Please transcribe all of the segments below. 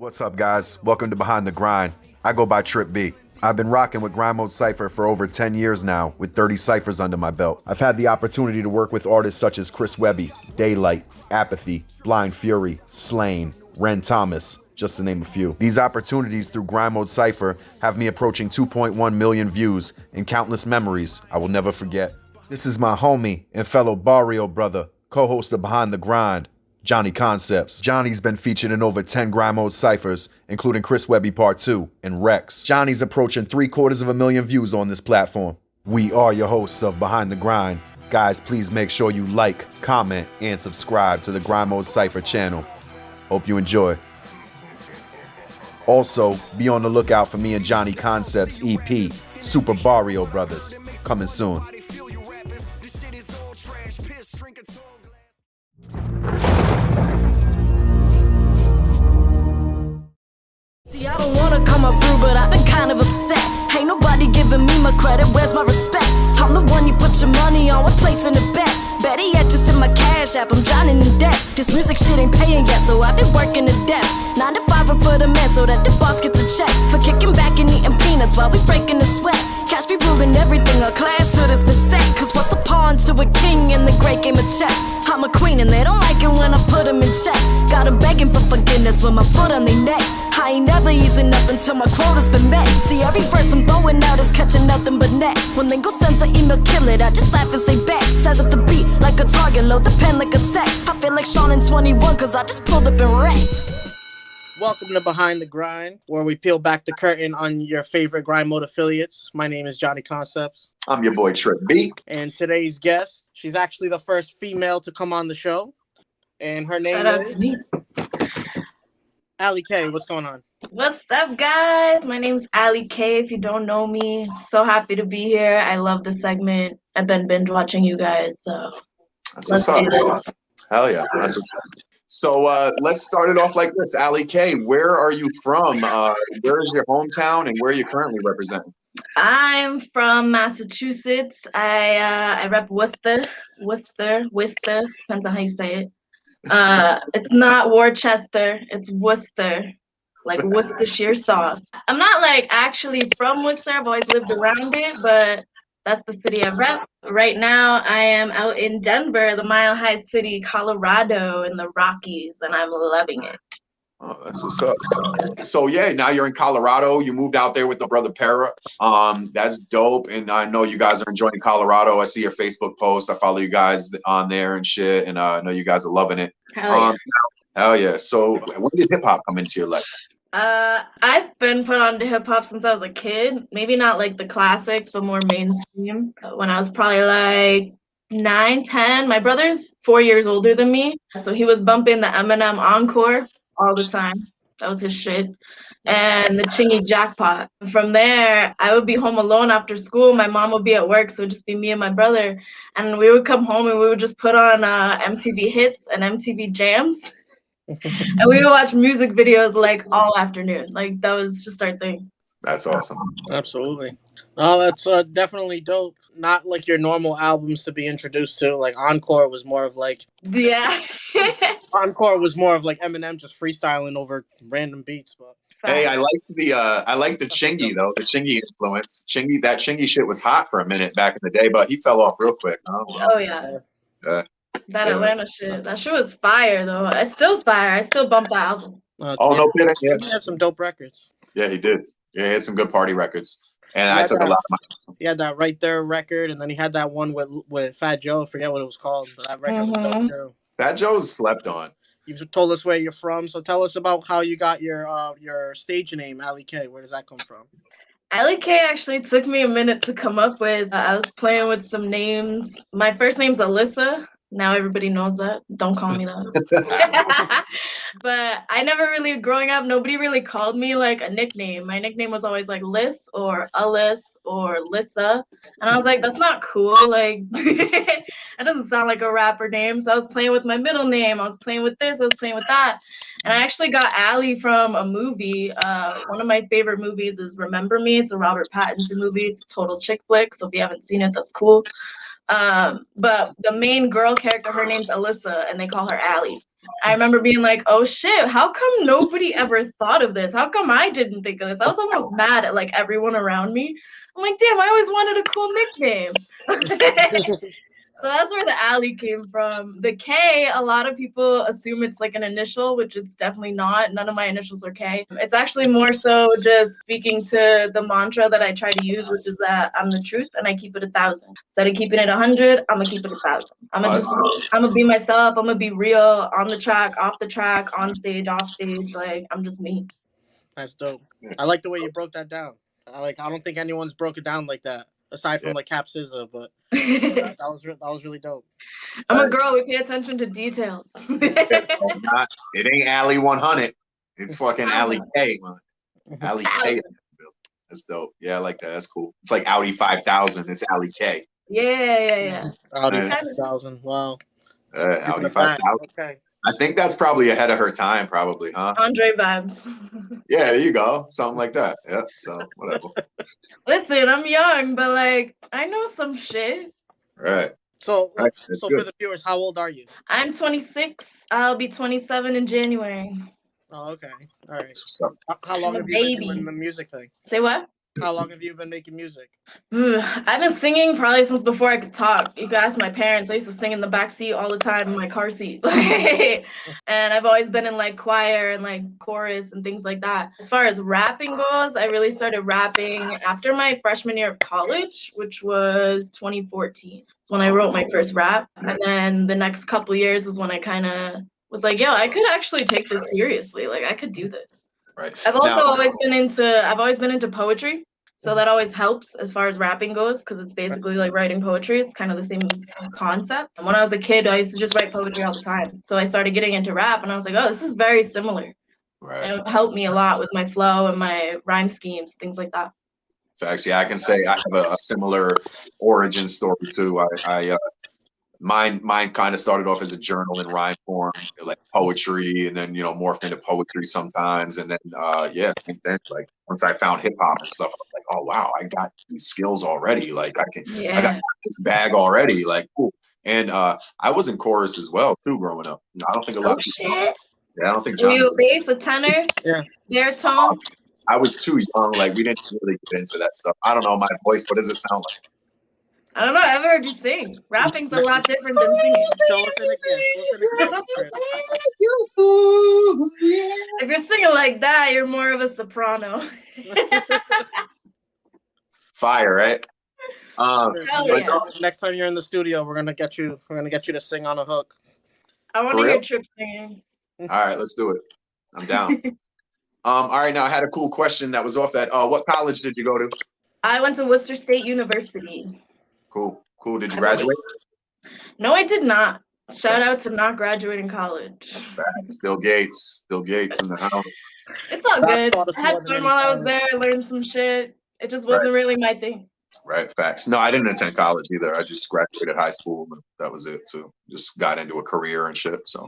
What's up, guys? Welcome to Behind the Grind. I go by Trip B. I've been rocking with Grind Mode Cypher for over 10 years now, with 30 ciphers under my belt. I've had the opportunity to work with artists such as Chris Webby, Daylight, Apathy, Blind Fury, Slain, Ren Thomas, just to name a few. These opportunities through Grind Mode Cypher have me approaching 2.1 million views and countless memories I will never forget. This is my homie and fellow BARIO brother, co-host of Behind the Grind, Johnny Concepts. Johnny's been featured in over 10 Grind Mode Cyphers, including Chris Webby Part 2 and Rex. Johnny's approaching 750,000 views on this platform. We are your hosts of Behind the Grind. Guys, please make sure you like, comment, and subscribe to the Grind Mode Cypher channel. Hope you enjoy. Also, be on the lookout for me and Johnny Concepts EP, Super BARIO Brothers, coming soon. See, I don't wanna come up through, but I've been kind of upset. Ain't nobody giving me my credit, where's my respect? I'm the one you put your money on, we're placing a bet. Better yet, just in my cash app, I'm drowning in debt. This music shit ain't paying yet, so I've been working to death. 9 to 5 work for the man, so that the boss gets a check. For kicking back and eating peanuts while we breaking the sweat. Cash be ruling everything, our class hood is beset. Cause what's a pawn to a king in the great game of chess? I'm a queen and they don't like it when I put them in check. Got them begging for forgiveness with my foot on their neck. I ain't never easing up until my quota's been met. See, every verse I'm throwing out is catching nothing but net. When Lingo sends an email, kill it, I just laugh and say back. Size up the beat like a target, load the pen like a tech. I feel like Sean in 21 cause I just pulled up and wrecked. Welcome to Behind the Grind, where we peel back the curtain on your favorite Grind Mode affiliates. My name is Johnny Concepts. I'm your boy Trip B. And today's guest, she's actually the first female to come on the show. And her name is Allie K. What's going on? What's up, guys? My name's Allie K. If you don't know me, so happy to be here. I love the segment. I've been binge watching you guys, so That's what's up. Hell yeah, that's what's up. So let's start it off like this. Allie K, where are you from? Where is your hometown and where are you currently representing? I'm from Massachusetts. I rep Worcester, depends on how you say it. It's not Worcester, it's Worcester, like Worcestershire sauce. I'm not like actually from Worcester. I've always lived around it, but that's the city I rep. Right now, I am out in Denver, the Mile High City, Colorado, in the Rockies, and I'm loving it. Oh, that's what's up. So yeah, now you're in Colorado. You moved out there with the brother Para. That's dope, and I know you guys are enjoying Colorado. I see your Facebook posts. I follow you guys on there and shit, and I know you guys are loving it. Hell yeah. Hell yeah. So when did hip hop come into your life? I've been put on to hip hop since I was a kid. Maybe not like the classics, but more mainstream. When I was probably like 9, 10. My brother's 4 years older than me, so he was bumping the Eminem Encore all the time. That was his shit. And the Chingy Jackpot. From there, I would be home alone after school. My mom would be at work, so it would just be me and my brother. And we would come home and we would just put on MTV Hits and MTV Jams. And we would watch music videos like all afternoon. Like that was just our thing. That's awesome. Absolutely. Oh, that's definitely dope. Not like your normal albums to be introduced to. Like Encore was more of like Encore was more of like Eminem just freestyling over random beats. But hey, I liked the Chingy though, the Chingy influence. That Chingy shit was hot for a minute back in the day, but he fell off real quick. Oh yeah. That Atlanta shit. That shit was fire though. It's still fire. I still bump that album. No kidding. Yeah. He had some dope records. Yeah, he did. Yeah, he had some good party records. And I took a lot of my. He had that Right There record, and then he had that one with Fat Joe. I forget what it was called, but that record was dope too. Fat Joe's slept on. You've told us where you're from, so tell us about how you got your stage name, Allie K. Where does that come from? Allie K actually took me a minute to come up with. I was playing with some names. My first name's Alyssa. Now everybody knows that. Don't call me that. But I never really, growing up, nobody really called me like a nickname. My nickname was always like Liz or Alice or Lissa. And I was like, that's not cool. Like, that doesn't sound like a rapper name. So I was playing with my middle name. I was playing with this. I was playing with that. And I actually got Allie from a movie. One of my favorite movies is Remember Me. It's a Robert Pattinson movie. It's a total chick flick. So if you haven't seen it, that's cool. But the main girl character, her name's Alyssa, and they call her Allie. I remember being like, oh shit, how come nobody ever thought of this? How come I didn't think of this? I was almost mad at like everyone around me. I'm like, damn, I always wanted a cool nickname. So that's where the alley came from. The K, a lot of people assume it's like an initial, which it's definitely not. None of my initials are K. It's actually more so just speaking to the mantra that I try to use, which is that I'm the truth and I keep it 1,000. Instead of keeping it 100, I'm gonna keep it 1,000. I'm gonna be myself. I'm gonna be real on the track, off the track, on stage, off stage. Like I'm just me. That's dope. I like the way you broke that down. I don't think anyone's broke it down like that aside from like Cap SZA, but that was really dope. I'm a girl. We pay attention to details. It ain't Alley 100. It's fucking Alley K, man. Alley K. That's dope. Yeah, I like that. That's cool. It's like Audi 5000. It's Alley K. Yeah. Audi 5000. Wow. Audi 5000. Okay. I think that's probably ahead of her time, probably, huh? Andre vibes. Yeah, there you go. Something like that. Yeah, so whatever. Listen, I'm young, but like I know some shit. Right. So, Right, so good. for the viewers, how old are you? I'm 26. I'll be 27 in January. Oh, okay. All right. What's up? How long have you been doing the music thing? Say what? How long have you been making music? I've been singing probably since before I could talk. You can ask my parents. I used to sing in the backseat all the time in my car seat. And I've always been in like choir and like chorus and things like that. As far as rapping goes, I really started rapping after my freshman year of college, which was 2014. That's when I wrote my first rap. And then the next couple years was when I kind of was like, yo, I could actually take this seriously. Like I could do this. Right. I've also always been into poetry. So that always helps as far as rapping goes, because it's basically like writing poetry. It's kind of the same concept. And when I was a kid, I used to just write poetry all the time. So I started getting into rap, and I was like, oh, this is very similar. Right. And it helped me a lot with my flow and my rhyme schemes, things like that. Facts. Yeah, I can say I have a similar origin story too. Mine kind of started off as a journal in rhyme form, like poetry, and then morphed into poetry sometimes, and then same thing. Like once I found hip hop and stuff, I was like, oh wow, I got these skills already. Like I got this bag already. Like cool. And I was in chorus as well too growing up. I don't think a lot of people. Shit. Yeah, I don't think Were John. you a bass, a tenor? Yeah. Baritone? I was too young. Like we didn't really get into that stuff. I don't know my voice. What does it sound like? I don't know. I've heard you sing. Rapping's a lot different than singing. If you're singing like that, you're more of a soprano. Fire, right? Next time you're in the studio, we're gonna get you to sing on a hook. I want to hear Trip singing. All right, let's do it. I'm down. All right, now I had a cool question that was off that. What college did you go to? I went to Worcester State University. Cool. Did you graduate? No, I did not. Shout out to not graduating college. Bill Gates in the house. It's all good. I had fun while I was there. I learned some shit. It just wasn't really my thing. Right, facts. No, I didn't attend college either. I just graduated high school and that was it too. Just got into a career and shit. So,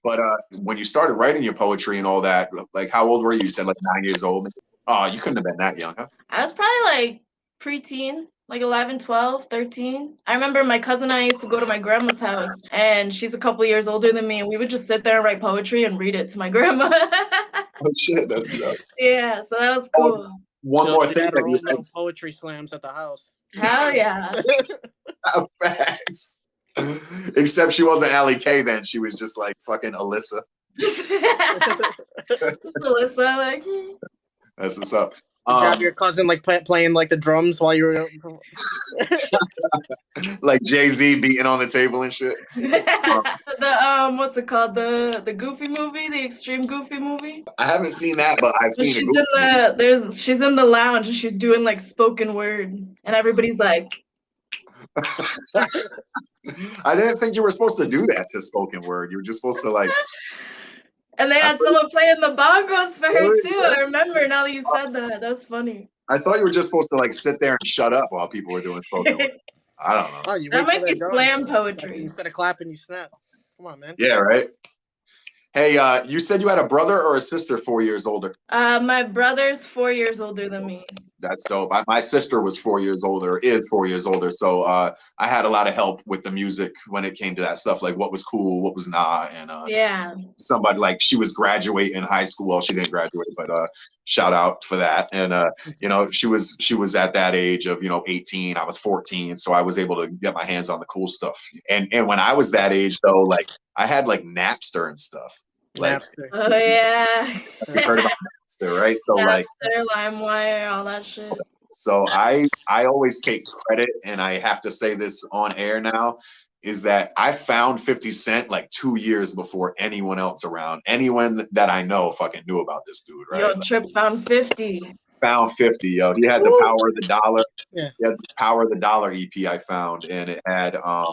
but when you started writing your poetry and all that, like how old were you? You said like 9 years old. Oh, you couldn't have been that young, huh? I was probably like preteen, like 11, 12, 13. I remember my cousin and I used to go to my grandma's house, and she's a couple years older than me, and we would just sit there and write poetry and read it to my grandma. Oh shit, that's dope. Yeah, so that was cool. One more thing that you had poetry slams at the house. Hell yeah. Facts. Except she wasn't Allie K then. She was just like fucking Alyssa. Just Alyssa, like. That's what's up. Did you have your cousin like playing like the drums while you were like Jay-Z beating on the table and shit? What's it called? The Goofy movie, the Extreme Goofy movie. I haven't seen that, but I've seen it. She's in the lounge and she's doing like spoken word, and everybody's like. I didn't think you were supposed to do that to spoken word. You were just supposed to like. And they had someone playing the bongos for her too. I remember now that you said that. That's funny. I thought you were just supposed to like sit there and shut up while people were doing spoken word. I don't know. Oh, that might be slam poetry. Instead of clapping, you snap. Come on, man. Yeah, right. Hey, you said you had a brother or a sister 4 years older? My brother's 4 years older than me. That's dope. My sister was 4 years older, is 4 years older. So I had a lot of help with the music when it came to that stuff, like what was cool, what was not. And Yeah. somebody like she was graduating high school. Well, she didn't graduate, but shout out for that. And she was at that age of 18. I was 14, so I was able to get my hands on the cool stuff. And when I was that age, though, like I had like Napster and stuff. Like, Napster. Oh yeah. you heard about Napster, right? So like, Napster, LimeWire, all that shit. so I always take credit, and I have to say this on air now, is that I found 50 Cent like 2 years before anyone else around. Anyone that I know fucking knew about this dude, right? Yo, Trip found 50. Found 50, yo. He had the Woo. Power of the Dollar. Yeah. He had this Power of the Dollar EP I found, and it had a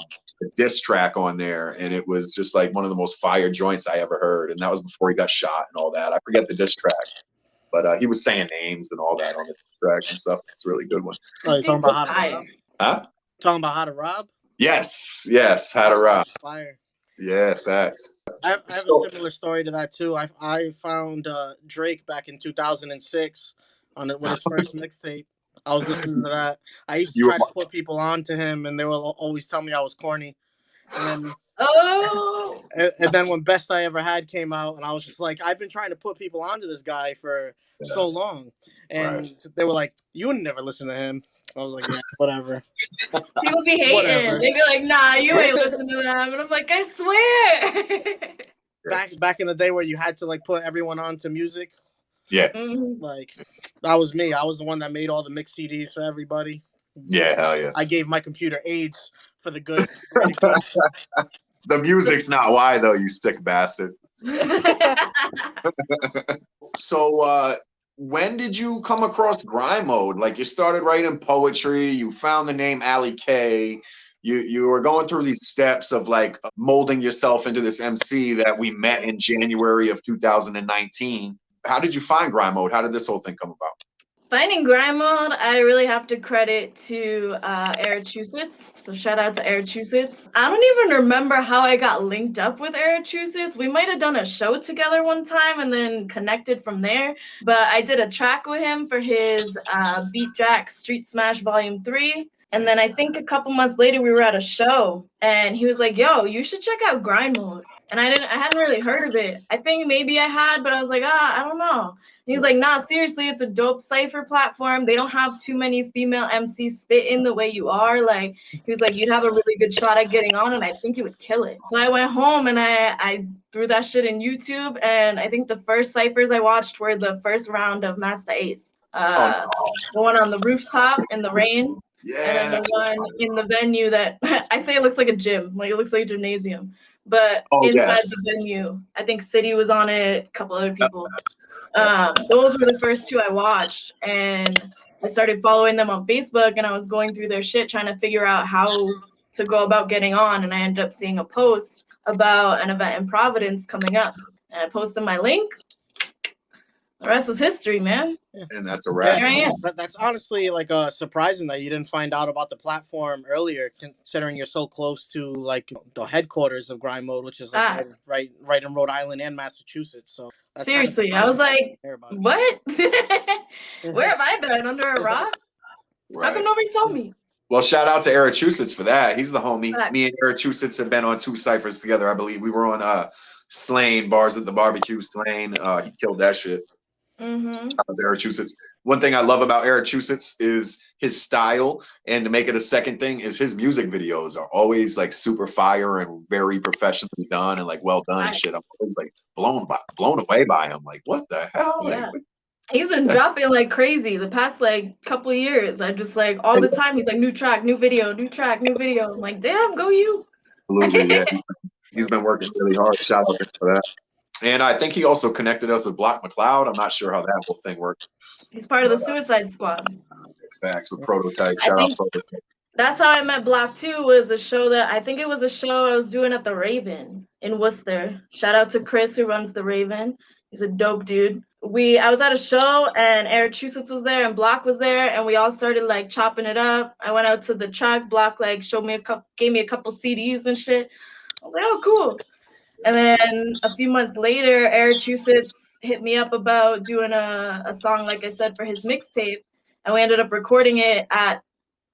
diss track on there, and it was just like one of the most fire joints I ever heard. And that was before he got shot and all that. I forget the diss track, but he was saying names and all that on the diss track and stuff. It's a really good one. Oh, you talking about how to rob? Huh? Talking about how to rob? Yes, how to rob. Fire. Yeah, facts. I have a similar story to that too. I found Drake back in 2006 with his first mixtape. I was listening to that. I used to try to put people on to him, and they will always tell me I was corny. And then, and then when Best I Ever Had came out, and I was just like, I've been trying to put people onto this guy for so long, and they were like, "You would never listen to him." I was like, "Yeah, whatever." People be hating. Whatever. They be like, "Nah, you ain't listening to them," and I'm like, "I swear." Back in the day where you had to like put everyone on to music. Yeah. Like that was me. I was the one that made all the mix CDs for everybody. Yeah, hell yeah. I gave my computer AIDS for the good. The music's not why though, you sick bastard. So when did you come across Grind Mode? Like you started writing poetry, you found the name Ali K. You were going through these steps of like molding yourself into this MC that we met in January of 2019. How did you find Grind Mode? How did this whole thing come about? Finding Grind Mode, I really have to credit to Arachusetts. So shout out to Arachusetts. I don't even remember how I got linked up with Arachusetts. We might have done a show together one time and then connected from there. But I did a track with him for his Beat Jack Street Smash Volume 3. And then I think a couple months later we were at a show and he was like, "Yo, you should check out Grind Mode." And I hadn't really heard of it. I think maybe I had, but I was like, I don't know. And he was like, "Nah, seriously, it's a dope Cypher platform. They don't have too many female MCs spit in the way you are." Like, he was like, "You'd have a really good shot at getting on, and I think you would kill it." So I went home and I threw that shit in YouTube. And I think the first Cyphers I watched were the first round of Master Ace. The one on the rooftop in the rain. Yeah. And then the one in the venue that I say it looks like a gym, like it looks like a gymnasium. But inside the venue, I think City was on it, a couple other people. Those were the first two I watched. And I started following them on Facebook and I was going through their shit trying to figure out how to go about getting on. And I ended up seeing a post about an event in Providence coming up. And I posted my link. The rest is history, man. And that's a wrap. Here I am. That's honestly like surprising that you didn't find out about the platform earlier, considering you're so close to like the headquarters of Grind Mode, which is like right in Rhode Island and Massachusetts. So that's seriously, I was like, what? Where have I been? Under a rock? Right. How come nobody told me? Well, shout out to Arachusetts for that. He's the homie. Me and Arachusetts have been on 2 ciphers together, I believe. We were on Slain, Bars at the Barbecue, Slain. He killed that shit. Mm-hmm. Shout out to Arachusetts. One thing I love about Arachusetts is his style, and to make it a second thing is his music videos are always like super fire and very professionally done and like well done and shit. I'm always like blown away by him. Like, what the hell? Yeah. Like, he's been dropping like crazy the past like couple of years. I just like all the time he's like new track, new video, new track, new video. I'm like, damn, go you. Absolutely, yeah. He's been working really hard. Shout out to him for that. And I think he also connected us with Block McLeod. I'm not sure how that whole thing worked. He's part of the Suicide Squad. Facts with Prototype. Shout out Prototype. That's how I met Block 2, was a show that I think it was a show I was doing at the Raven in Worcester. Shout out to Chris who runs the Raven. He's a dope dude. I was at a show and Arachusetts was there and Block was there and we all started like chopping it up. I went out to the track. Block like gave me a couple CDs and shit. I was like, oh, cool. And then a few months later, Arachusetts hit me up about doing a song, like I said, for his mixtape. and we ended up recording it at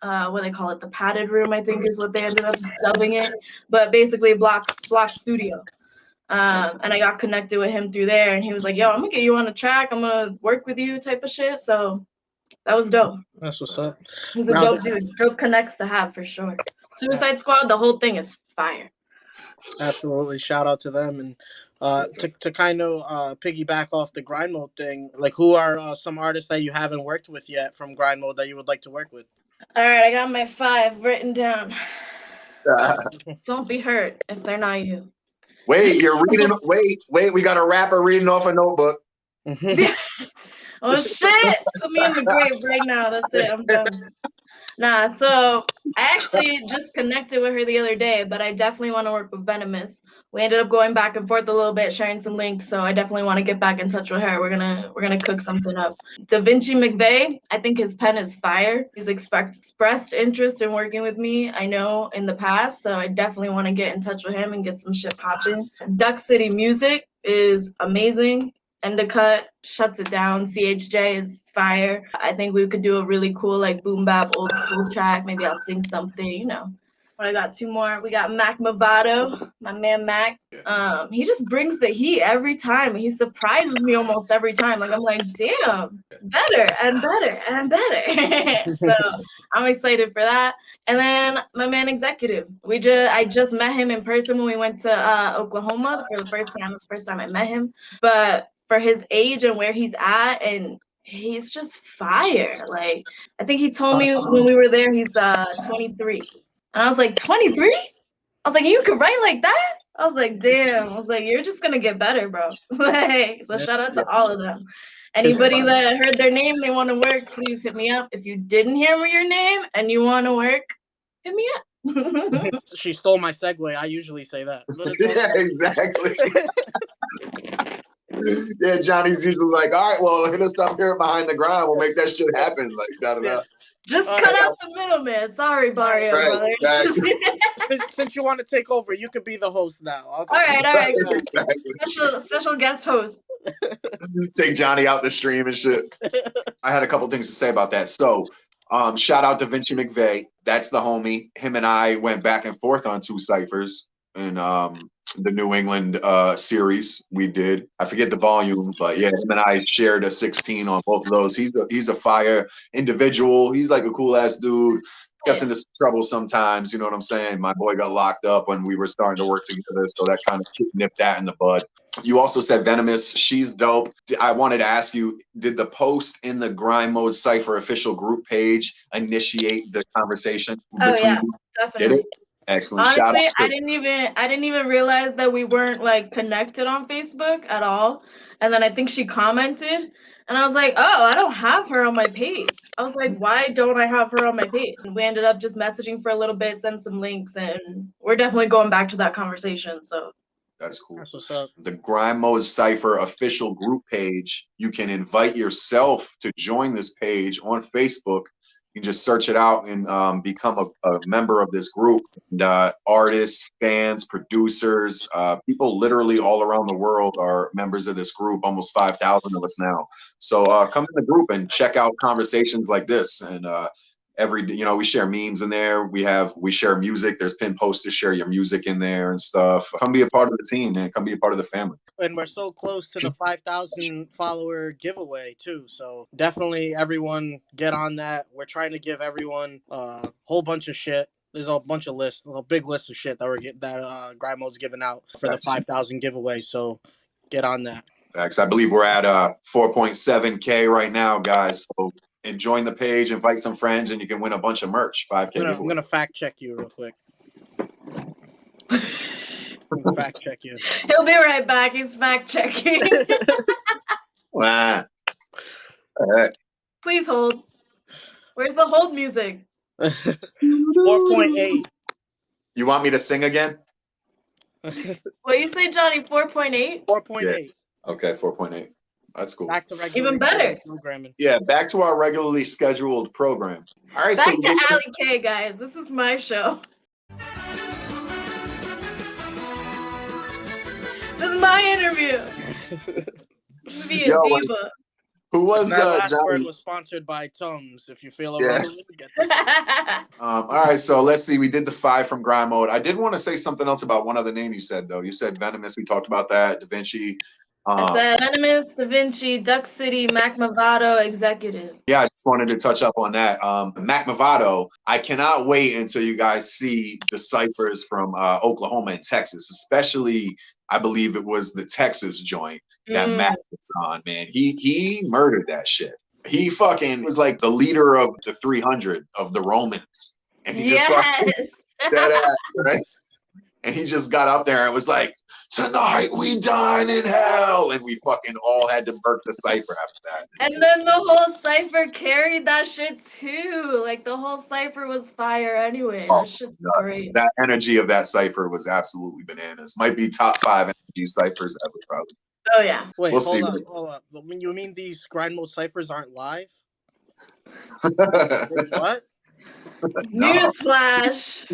what they call it, the padded room, I think is what they ended up dubbing it, but basically Block Studio. And I got connected with him through there, and he was like, yo, I'm gonna get you on the track, I'm gonna work with you type of shit. So that was dope. That's what's up. He's a dope dude. Dope connects to have for sure. Suicide Squad, the whole thing is fire. Absolutely. Shout out to them. And to kind of piggyback off the grind mode thing, like who are some artists that you haven't worked with yet from grind mode that you would like to work with? All right, I got my 5 written down. Don't be hurt if they're not you. Wait, you're reading. Wait, we got a rapper reading off a notebook. Oh shit! Put me in the grave right now. That's it. I'm done. Nah, so I actually just connected with her the other day, but I definitely want to work with Venomous. We ended up going back and forth a little bit, sharing some links, so I definitely want to get back in touch with her. We're gonna cook something up. Da Vinci McVeigh, I think his pen is fire. He's expressed interest in working with me, I know, in the past, so I definitely want to get in touch with him and get some shit popping. Duck City Music is amazing. Endicott shuts it down. CHJ is fire. I think we could do a really cool like boom bap old school track. Maybe I'll sing something, you know. I got 2 more. We got Mac Movado, my man Mac. He just brings the heat every time. He surprises me almost every time. Like I'm like, damn, better and better and better. So I'm excited for that. And then my man Executive. I just met him in person when we went to Oklahoma for the first time. It was the first time I met him. But for his age and where he's at, and he's just fire. Like I think he told me when we were there he's 23. And I was like, 23? I was like, you could write like that? I was like, damn. I was like, you're just gonna get better, bro. Like, so shout out to all of them. Anybody that heard their name, they want to work, please hit me up. If you didn't hear your name and you want to work, hit me up. She stole my segue. I usually say that. Yeah, exactly. Yeah, Johnny's usually like, all right, well, hit us up here behind the grind. We'll make that shit happen. Like, da-da-da. Just cut out the middleman. Sorry, BARIO, brother. Exactly. Since you want to take over, you could be the host now. All right. Exactly. Special guest host. Take Johnny out the stream and shit. I had a couple things to say about that. So, shout out to Vinci McVeigh. That's the homie. Him and I went back and forth on 2 ciphers in the New England series we did. I forget the volume, but yeah, him and I shared a 16 on both of those. He's a fire individual. He's like a cool ass dude. Gets into trouble sometimes, you know what I'm saying? My boy got locked up when we were starting to work together, so that kind of nipped that in the bud. You also said Venomous. She's dope. I wanted to ask you, did the post in the Grind Mode Cypher official group page initiate the conversation between you? Definitely. Did it? Excellent. Honestly, Shout out to I didn't even realize that we weren't like connected on Facebook at all. And then I think she commented, and I was like, oh, I don't have her on my page. I was like, why don't I have her on my page? And we ended up just messaging for a little bit, send some links, and we're definitely going back to that conversation. So that's cool. That's what's up. The Grind Mode Cypher official group page. You can invite yourself to join this page on Facebook. You can just search it out and become a member of this group. And, artists, fans, producers, people literally all around the world are members of this group. Almost 5,000 of us now. So come in the group and check out conversations like this. And we share memes in there. We share music. There's pinned posts to share your music in there and stuff. Come be a part of the team, man. Come be a part of the family. And we're so close to the 5,000 follower giveaway too. So definitely everyone get on that. We're trying to give everyone a whole bunch of shit. There's a bunch of lists, a big list of shit that Grind Mode's giving out for the 5,000 giveaway. So get on that. Facts. I believe we're at 4.7K right now, guys. So and join the page, invite some friends, and you can win a bunch of merch. 5K. I'm gonna fact check you real quick. Fact check you. He'll be right back. He's fact checking. Wow. Please hold. Where's the hold music? 4.8. You want me to sing again? What you say, Johnny? 4.8? 4.8. Yeah. Okay, 4.8. That's cool. Back to regular Even better. programming. Yeah, back to our regularly scheduled program. All right, back to Allie K, guys. This is my show. This is my interview. Be a diva. Who was That last word Johnny? was sponsored by Tums. If you feel Yeah. irrelevant, get this. All right, so let's see. We did the 5 from Grind Mode. I did want to say something else about one other name you said, though. You said Venomous. We talked about that. Da Vinci. I said Venomous, Da Vinci, Duck City, Mac Movado, Executive. Yeah, I just wanted to touch up on that. Mac Movado, I cannot wait until you guys see the ciphers from Oklahoma and Texas, especially, I believe it was the Texas joint that Mac was on, man. He murdered that shit. He fucking was like the leader of the 300 of the Romans. And he just fucking dead ass, right? And he just got up there and was like, tonight we dine in hell. And we fucking all had to burp the cipher after that. And then the whole cipher carried that shit too. Like the whole cipher was fire anyway. That shit's great. That energy of that cipher was absolutely bananas. Might be top 5 energy ciphers ever, probably. Oh yeah. Wait, We'll hold see. up. You mean these Grind Mode ciphers aren't live? Wait, what? Newsflash.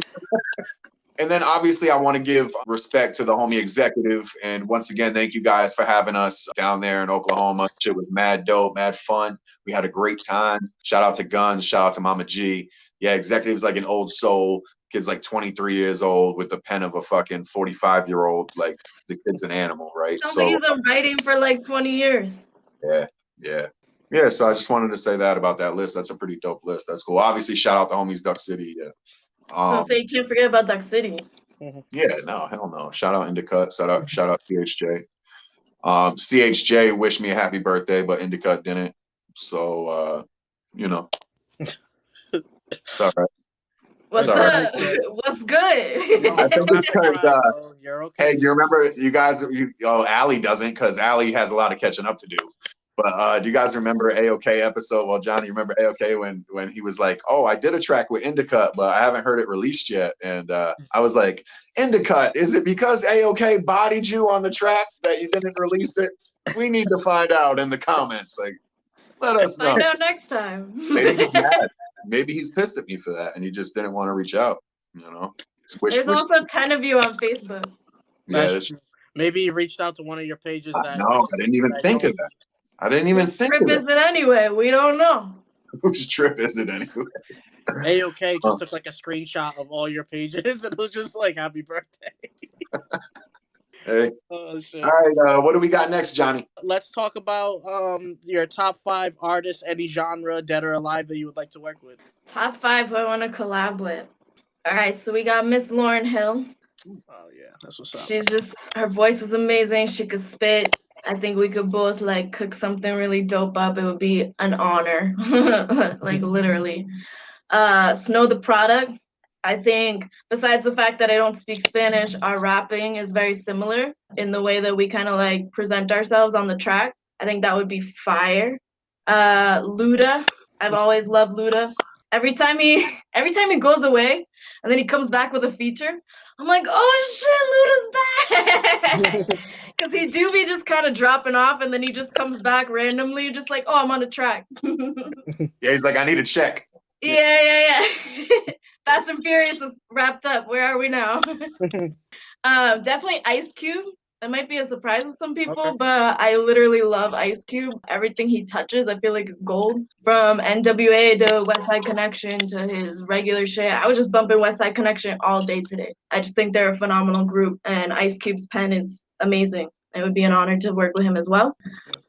And then obviously I want to give respect to the homie Executive. And once again, thank you guys for having us down there in Oklahoma. Shit was mad dope, mad fun. We had a great time. Shout out to Guns. Shout out to Mama G. Yeah, Executive's like an old soul. Kid's like 23 years old with the pen of a fucking 45-year-old. Like, the kid's an animal, right? I think he's been writing for like 20 years. Yeah, so I just wanted to say that about that list. That's a pretty dope list. That's cool. Obviously, shout out the homies Duck City. Yeah. So you can't forget about Duck City. Yeah, no, hell no. Shout out Indicut. Shout out CHJ. CHJ wished me a happy birthday, but Indicut didn't. So, you know. It's all right. What's good? What's good? I think it's because, you're okay. Hey, do you remember you guys? Allie doesn't, because Allie has a lot of catching up to do. But do you guys remember AOK episode? Well, Johnny, you remember AOK when he was like, "Oh, I did a track with Indicut, but I haven't heard it released yet." And I was like, "Indicut, is it because AOK bodied you on the track that you didn't release it? We need to find out in the comments. Like, let us know." Find out next time. Maybe he's mad. Maybe he's pissed at me for that, and he just didn't want to reach out. You know. There's also 10 of you on Facebook. Yeah, that's true. Maybe he reached out to one of your pages. No, I didn't even think of that. I didn't even think of it. Whose trip is it anyway? We don't know. Whose trip is it anyway? AOK just took like a screenshot of all your pages and it was just like, happy birthday. Hey. Oh, shit. All right, what do we got next, Johnny? Let's talk about your top 5 artists, any genre, dead or alive, that you would like to work with. Top 5 who I want to collab with. All right, so we got Miss Lauryn Hill. Oh, yeah, that's what's up. She's just, her voice is amazing. She could spit. I think we could both like cook something really dope up. It would be an honor, like literally. Snow the Product. I think besides the fact that I don't speak Spanish, our rapping is very similar in the way that we kind of like present ourselves on the track. I think that would be fire. Luda. I've always loved Luda. Every time he goes away and then he comes back with a feature, I'm like, oh shit, Luda's back. Because he do be just kind of dropping off and then he just comes back randomly, just like, oh, I'm on a track. Yeah, he's like, I need a check. Yeah. Fast and Furious is wrapped up. Where are we now? Definitely Ice Cube. That might be a surprise to some people, but I literally love Ice Cube. Everything he touches, I feel like is gold. From NWA to West Side Connection to his regular shit. I was just bumping West Side Connection all day today. I just think they're a phenomenal group, and Ice Cube's pen is amazing. It would be an honor to work with him as well.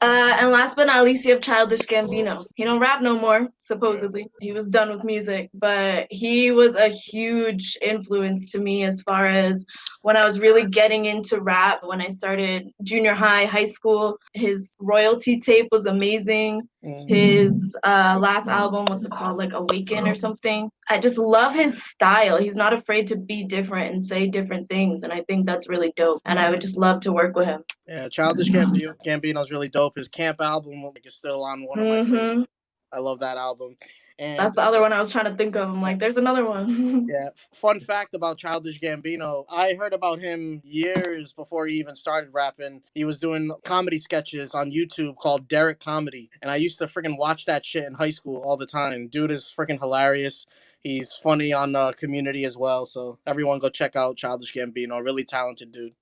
And last but not least, you have Childish Gambino. He don't rap no more, supposedly. He was done with music, but he was a huge influence to me as far as when I was really getting into rap, when I started junior high, high school. His royalty tape was amazing. His last album, what's it called, like Awaken or something? I just love his style. He's not afraid to be different and say different things, and I think that's really dope, and I would just love to work with him. Yeah, Childish Gambino's really dope. His Camp album is still on one of my favorites. I love that album. And that's the other one I was trying to think of. I'm like, there's another one. Yeah. Fun fact about Childish Gambino. I heard about him years before he even started rapping. He was doing comedy sketches on YouTube called Derek Comedy. And I used to freaking watch that shit in high school all the time. Dude is freaking hilarious. He's funny on Community as well. So everyone go check out Childish Gambino. Really talented dude.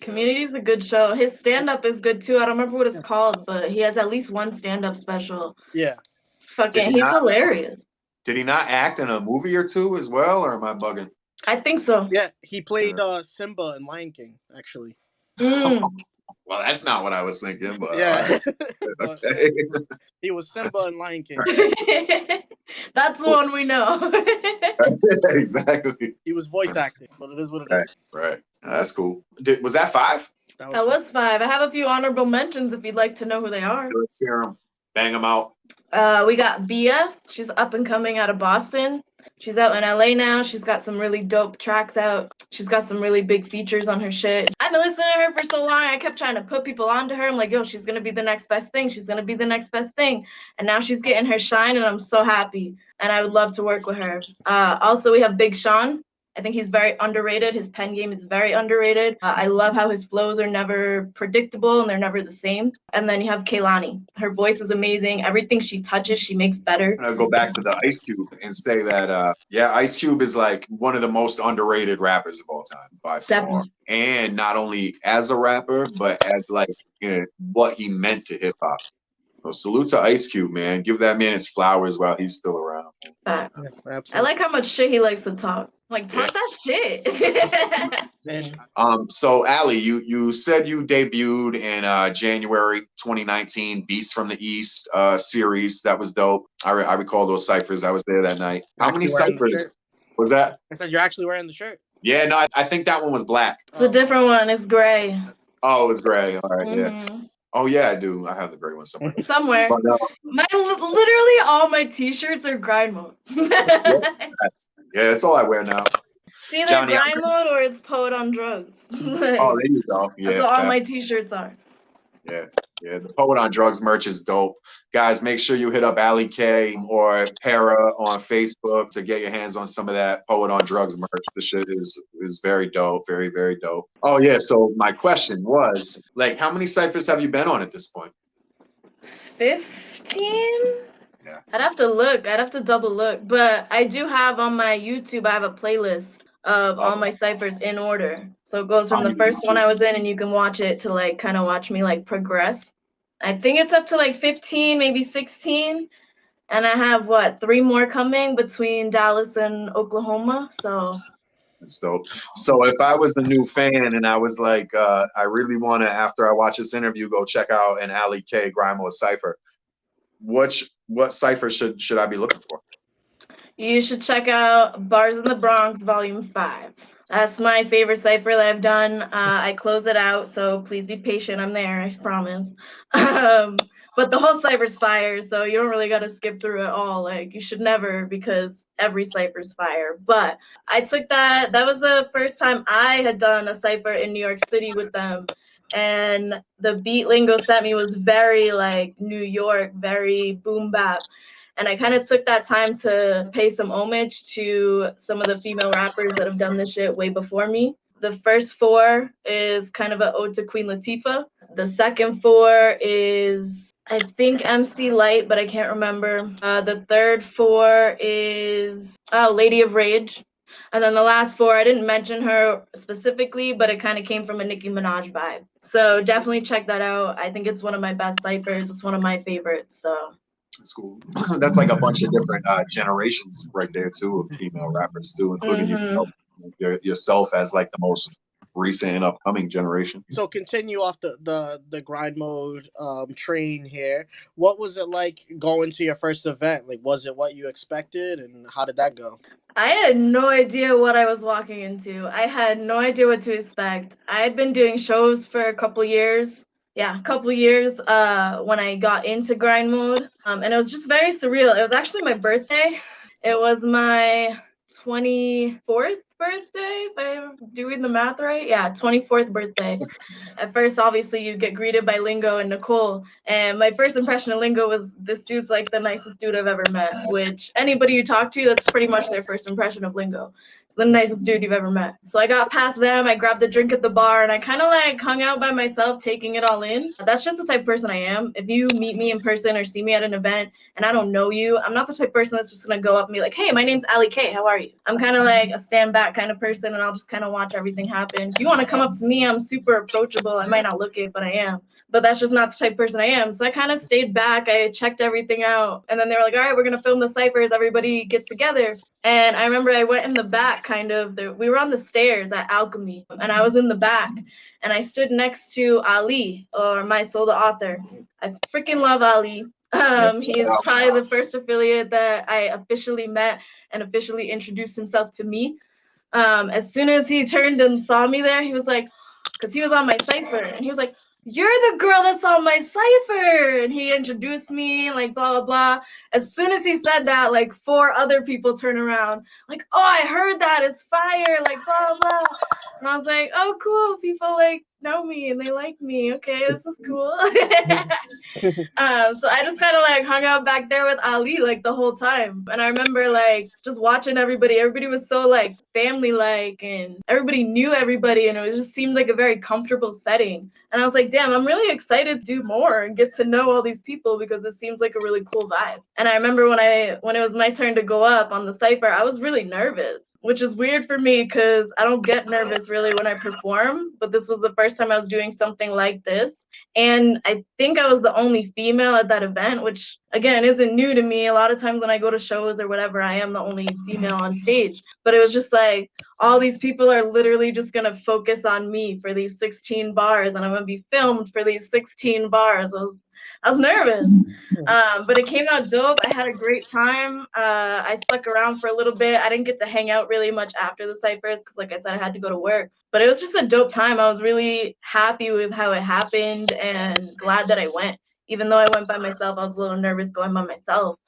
Community's a good show. His stand-up is good too. I don't remember what it's called, but he has at least one stand-up special. Yeah. He's hilarious. Did he not act in a movie or two as well, or am I bugging? I think so. Yeah, he played Simba in Lion King, actually. Well, that's not what I was thinking, but yeah. Okay. He was Simba in Lion King. That's the one we know. Exactly. He was voice acting, but it is what it is. Right. That's cool. Was that 5? That was 5. I have a few honorable mentions if you'd like to know who they are. Let's hear them. Bang them out. We got Bia. She's up and coming out of Boston. She's out in LA now. She's got some really dope tracks out. She's got some really big features on her shit. I've been listening to her for so long. I kept trying to put people onto her. I'm like, yo, she's going to be the next best thing. She's going to be the next best thing. And now she's getting her shine, and I'm so happy. And I would love to work with her. Also, we have Big Sean. I think he's very underrated. His pen game is very underrated. I love how his flows are never predictable and they're never the same. And then you have Kehlani. Her voice is amazing. Everything she touches, she makes better. I'll go back to the Ice Cube and say that, Ice Cube is like one of the most underrated rappers of all time by far. And not only as a rapper, but as like what he meant to hip hop. So salute to Ice Cube, man. Give that man his flowers while he's still around. I like how much shit he likes to talk. Like, talk that shit. So Ali, you said you debuted in January 2019, Beast from the East series. That was dope. I recall those ciphers. I was there that night. How many ciphers was that? I said you're actually wearing the shirt. Yeah, no, I think that one was black. It's a different one. It's gray. Oh, it was gray. All right, yeah. Oh yeah, I do. I have the gray one somewhere. Somewhere. But, literally all my t-shirts are grind mode. Yeah, that's all I wear now. It's either grind mode or it's Poet on Drugs. Oh, there you go. Yeah, that's what all my t-shirts are. Yeah. The Poet on Drugs merch is dope. Guys, make sure you hit up Ali K or Para on Facebook to get your hands on some of that Poet on Drugs merch. The shit is very dope. Very, very dope. Oh, yeah. So my question was, like, how many ciphers have you been on at this point? 15? Yeah. I'd have to look. I'd have to double look. But I do have on my YouTube, I have a playlist of all my ciphers in order. So it goes from the first one I was in, and you can watch it to like kind of watch me like progress. I think it's up to like 15, maybe 16. And I have 3 more coming between Dallas and Oklahoma. So that's dope. So if I was a new fan and I was like, I really want to, after I watch this interview, go check out an Ali K Grime Mode cipher, what cipher should I be looking for? You should check out Bars in the Bronx Volume 5. That's my favorite cipher that I've done. I close it out, so please be patient. I'm there, I promise. But the whole cipher's fire, so you don't really got to skip through it all. Like, you should never, because every cipher's fire. But I took that was the first time I had done a cipher in New York City with them. And the beat lingo sent me was very like New York, very boom bap. And I kind of took that time to pay some homage to some of the female rappers that have done this shit way before me. The first 4 is kind of an ode to Queen Latifah. The second 4 is, I think, MC Light, but I can't remember. The third 4 is Lady of Rage. And then the last 4, I didn't mention her specifically, but it kind of came from a Nicki Minaj vibe. So definitely check that out. I think it's one of my best ciphers. It's one of my favorites. So that's cool. That's like a bunch of different generations right there too of female rappers too, including yourself as like the most recent and upcoming generation. So continue off the grind mode train here. What was it like going to your first event? Like, was it what you expected, and how did that go? I had no idea what I was walking into. I had no idea what to expect. I had been doing shows for a couple years. Yeah, a couple years when I got into grind mode. And it was just very surreal. It was actually my birthday. It was my 24th birthday, if I'm doing the math right. Yeah, 24th birthday. At first, obviously, you get greeted by Lingo and Nicole. And my first impression of Lingo was, this dude's like the nicest dude I've ever met, which anybody you talk to, that's pretty much their first impression of Lingo. the nicest dude you've ever met. So I got past them, I grabbed a drink at the bar, and I kind of like hung out by myself, taking it all in. That's just the type of person I am. If you meet me in person or see me at an event and I don't know you, I'm not the type of person that's just gonna go up and be like, hey, my name's Allie K, how are you? I'm kind of like a stand back kind of person, and I'll just kind of watch everything happen. If you want to come up to me, I'm super approachable. I might not look it, but I am. But that's just not the type of person I am. So I kind of stayed back. I checked everything out. And then they were like, all right, we're going to film the Cyphers. Everybody get together. And I remember I went in the back kind of. We were on the stairs at Alchemy. And I was in the back. And I stood next to Ali, or My Soul the Author. I freaking love Ali. He is probably the first affiliate that I officially met and officially introduced himself to me. As soon as he turned and saw me there, he was like, because he was on my Cypher. And he was like, you're the girl that's on my Cypher. And he introduced me, like, blah, blah, blah. As soon as he said that, like, 4 other people turned around, like, oh, I heard that. It's fire, like, blah, blah. And I was like, oh, cool. People, like, know me and they like me. Okay, this is cool. So I just kind of, like, hung out back there with Ali, like, the whole time. And I remember, like, just watching everybody. Everybody was so, like, family-like, and everybody knew everybody, and it just seemed like a very comfortable setting. And I was like, damn, I'm really excited to do more and get to know all these people because it seems like a really cool vibe. And I remember when it was my turn to go up on the Cypher, I was really nervous, which is weird for me because I don't get nervous really when I perform. But this was the first time I was doing something like this. And I think I was the only female at that event, which, again, isn't new to me. A lot of times when I go to shows or whatever, I am the only female on stage. But it was just like, all these people are literally just going to focus on me for these 16 bars, and I'm going to be filmed for these 16 bars. I was nervous, but it came out dope. I had a great time. I stuck around for a little bit. I didn't get to hang out really much after the Cyphers because, like I said, I had to go to work. But it was just a dope time. I was really happy with how it happened and glad that I went. Even though I went by myself, I was a little nervous going by myself.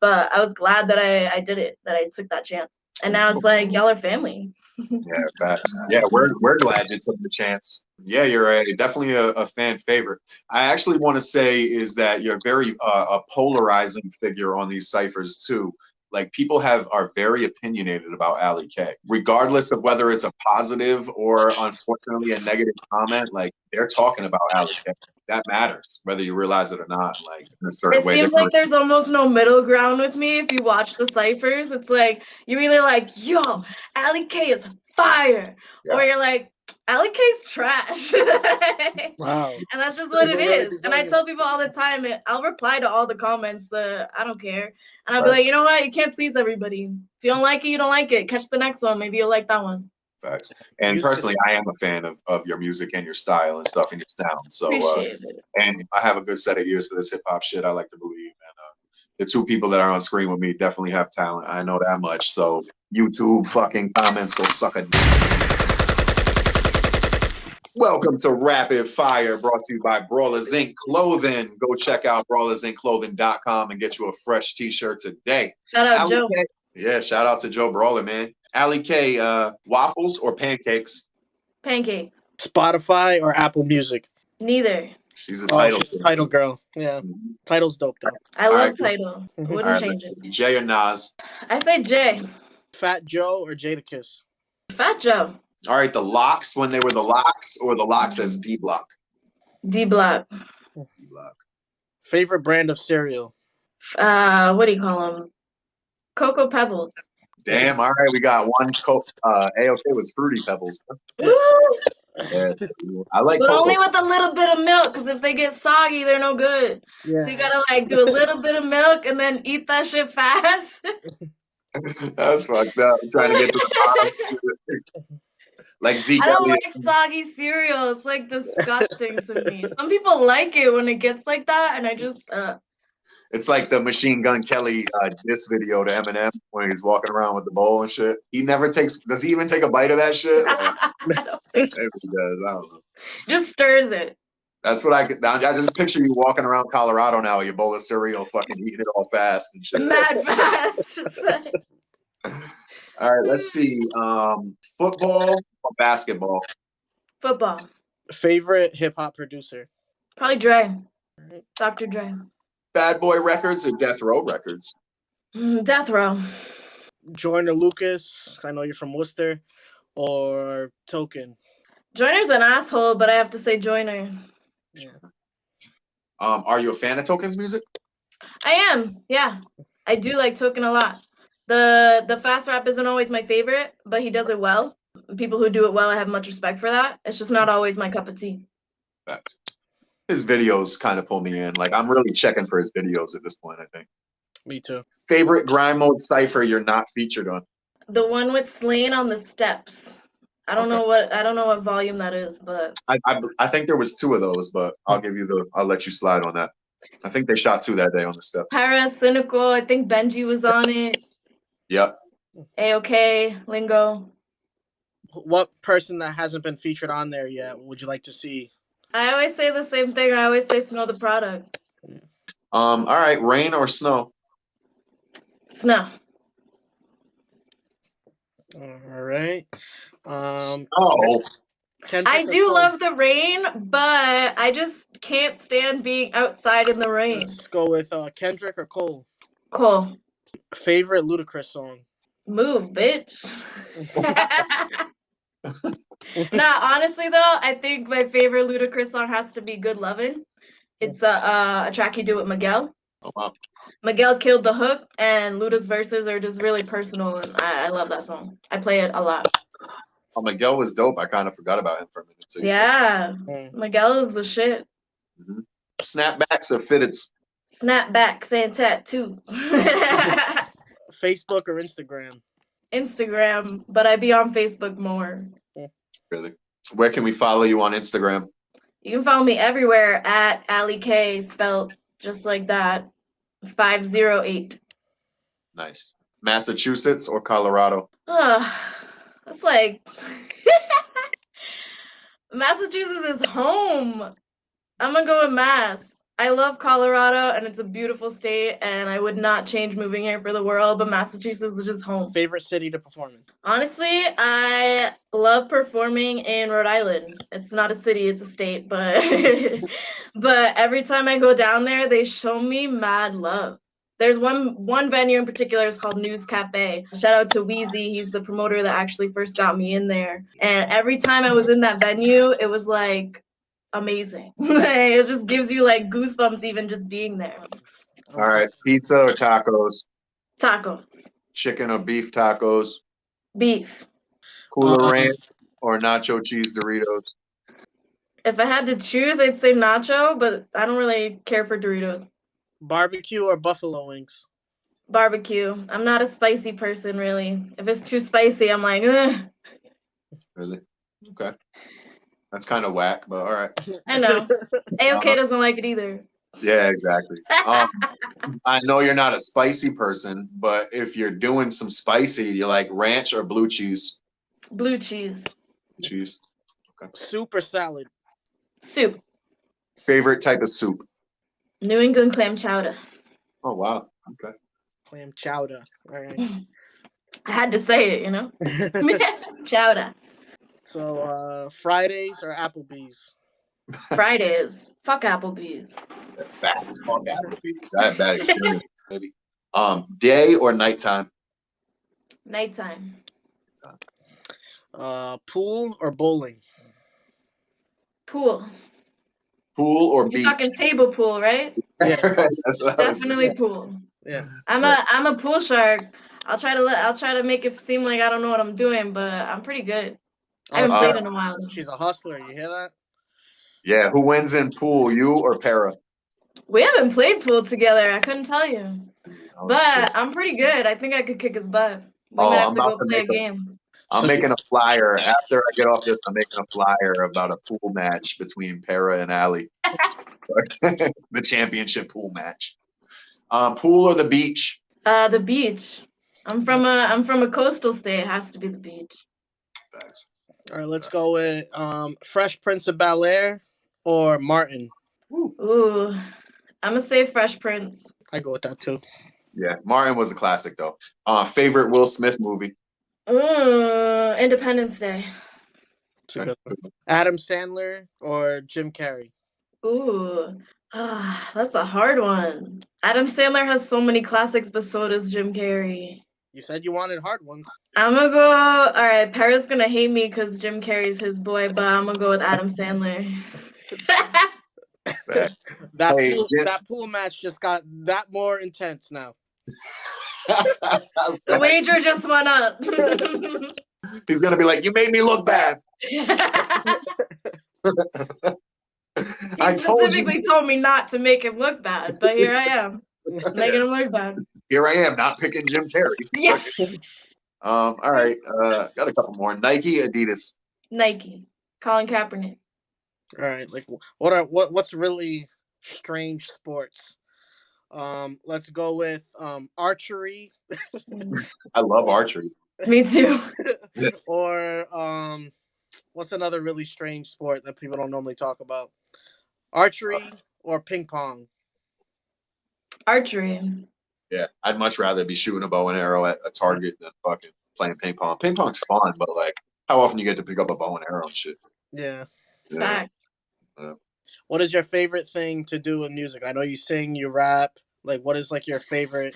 But I was glad that I did it, that I took that chance. And now it's like, y'all are family. Yeah, facts. Yeah, we're glad you took the chance. Yeah, you're definitely a fan favorite. I actually want to say is that you're very a polarizing figure on these ciphers too. Like people are very opinionated about Allie K, regardless of whether it's a positive or unfortunately a negative comment. Like they're talking about Allie K. That matters, whether you realize it or not. Like in a certain way, it seems like there's almost no middle ground with me. If you watch the ciphers, it's like you're either like, "Yo, Allie K is fire," or you're like, "Allie K's trash." Wow. And that's just what it is. And I tell people all the time, I'll reply to all the comments, but I don't care. And I'll be like, you know what? You can't please everybody. If you don't like it, you don't like it. Catch the next one. Maybe you'll like that one. Facts. And personally, I am a fan of your music and your style and stuff and your sound. So, Appreciate it. And I have a good set of ears for this hip hop shit. I like to believe. And the 2 people that are on screen with me definitely have talent. I know that much. So, YouTube fucking comments go suck a dick. Welcome to Rapid Fire, brought to you by Brawlers Inc. Clothing. Go check out brawlersinclothing.com and get you a fresh t-shirt today. Shout out Joe. K. Yeah, shout out to Joe Brawler, man. Allie K, waffles or pancakes? Pancake. Spotify or Apple Music? Neither. She's a title girl. Yeah. Title's dope though. I love Title. Wouldn't change it. Jay or Nas? I say Jay. Fat Joe or Jadakiss? Fat Joe. All right, the Locks when they were the Locks, or the Locks as D Block? D Block. D Block. Favorite brand of cereal? What do you call them? Cocoa Pebbles. Damn, all right, we got one. A-OK was Fruity Pebbles. Woo! Yeah, I like but Cocoa. Only with a little bit of milk, because if they get soggy, they're no good. Yeah. So you gotta like do a little bit of milk and then eat that shit fast. That's fucked up. I'm trying to get to the bottom. Like Zeke. I don't like soggy cereal. It's like disgusting to me. Some people like it when it gets like that, and I just. It's like the Machine Gun Kelly diss video to Eminem when he's walking around with the bowl and shit. He never takes. Does he even take a bite of that shit? I don't think so. He does. I don't know. Just stirs it. That's what I just picture you walking around Colorado now with your bowl of cereal, fucking eating it all fast and shit. Mad fast. All right, let's see. Football or basketball? Football. Favorite hip hop producer? Probably Dre. Dr. Dre. Bad Boy Records or Death Row Records? Death Row. Joyner Lucas, I know you're from Worcester, or Token? Joyner's an asshole, but I have to say Joyner. Yeah. Are you a fan of Token's music? I am, yeah. I do like Token a lot. The fast rap isn't always my favorite, but he does it well. People who do it well, I have much respect for that. It's just not always my cup of tea. Fact. His videos kind of pull me in. Like, I'm really checking for his videos at this point, I think. Me too. Favorite grind mode cypher you're not featured on? The one with Slain on the steps. I don't know what volume that is, but I think there was 2 of those, but I'll let you slide on that. I think they shot 2 that day on the steps. Para Cynical, I think Benji was on it. Yep. AOK, Lingo. What person that hasn't been featured on there yet would you like to see? I always say the same thing. I always say Snow the Product. All right, rain or snow? Snow. All right. Snow. I do love the rain, but I just can't stand being outside in the rain. Let's go with Kendrick or Cole. Cole. Favorite Ludacris song? Move, bitch. Nah, honestly though, I think my favorite Ludacris song has to be Good Lovin'. It's a track he did with Miguel. Oh, wow. Miguel killed the hook, and Luda's verses are just really personal, and I love that song. I play it a lot. Oh, Miguel was dope. I kind of forgot about him for a minute. Yeah, Miguel is the shit. Mm-hmm. Snapbacks or fitteds? Snapbacks and tattoos. Facebook or Instagram? Instagram, but I be on Facebook more. Really? Where can we follow you on Instagram? You can follow me everywhere at Ali K, spelled just like that. 508. Nice. Massachusetts or Colorado? That's like Massachusetts is home. I'm gonna go with Mass. I love Colorado and it's a beautiful state and I would not change moving here for the world, but Massachusetts is just home. Favorite city to perform in? Honestly, I love performing in Rhode Island. It's not a city, it's a state, but but every time I go down there, they show me mad love. There's one venue in particular, it's called News Cafe. Shout out to Wheezy, he's the promoter that actually first got me in there. And every time I was in that venue, it was like amazing. It just gives you like goosebumps even just being there. All right, pizza or tacos? Tacos. Chicken or beef tacos? Beef. Cooler Ranch or nacho cheese Doritos? If I had to choose, I'd say nacho, but I don't really care for Doritos. Barbecue or buffalo wings? Barbecue. I'm not a spicy person, really. If it's too spicy, I'm like, ugh. Really? Okay. That's kind of whack, but all right. I know. AOK doesn't like it either. Yeah, exactly. I know you're not a spicy person, but if you're doing some spicy, you like ranch or blue cheese? Blue cheese. Cheese. Okay. Soup or salad? Soup. Favorite type of soup? New England clam chowder. Oh, wow. Okay. Clam chowder. All right. I had to say it, you know? Chowder. So, Fridays or Applebee's? Fridays. Fuck Applebee's. Facts. Fuck Applebee's. I had bad experience, maybe. Day or nighttime? Nighttime. Pool or bowling? Pool. Pool or You're beach? talking table pool, right? Yeah. That's what Definitely pool. Yeah. I'm a pool shark. I'll try to make it seem like I don't know what I'm doing, but I'm pretty good. I haven't played in a while. She's a hustler. You hear that? Yeah. Who wins in pool, you or Para? We haven't played pool together. I couldn't tell you. Oh, but shit. I'm pretty good. I think I could kick his butt. We might have to go play a game. I'm making a flyer. After I get off this, I'm making a flyer about a pool match between Para and Ali. The championship pool match. Pool or the beach? The beach. I'm from a coastal state. It has to be the beach. Thanks. All right, let's go with Fresh Prince of Bel-Air or Martin. Ooh, I'm gonna say Fresh Prince. I go with that too. Yeah, Martin was a classic though. Favorite Will Smith movie? Independence Day. That's a good one. Adam Sandler or Jim Carrey? Ooh, that's a hard one. Adam Sandler has so many classics, but so does Jim Carrey. You said you wanted hard ones. I'm gonna go. All right, Perra's gonna hate me because Jim Carrey's his boy, but I'm gonna go with Adam Sandler. That pool match just got that more intense now. The wager just went up. He's gonna be like, "You made me look bad." He specifically told me not to make him look bad, but here I am, making him look bad. Here I am, not picking Jim Carrey. Yeah. All right. Got a couple more. Nike, Adidas. Nike. Colin Kaepernick. All right. Like, what's really strange sports? Let's go with archery. I love archery. Me too. Or what's another really strange sport that people don't normally talk about? Archery or ping pong? Archery. Yeah, I'd much rather be shooting a bow and arrow at a target than fucking playing ping pong. Ping pong's fun, but like, how often you get to pick up a bow and arrow and shit? Yeah. Facts. Yeah. What is your favorite thing to do in music? I know you sing, you rap. Like, what is like your favorite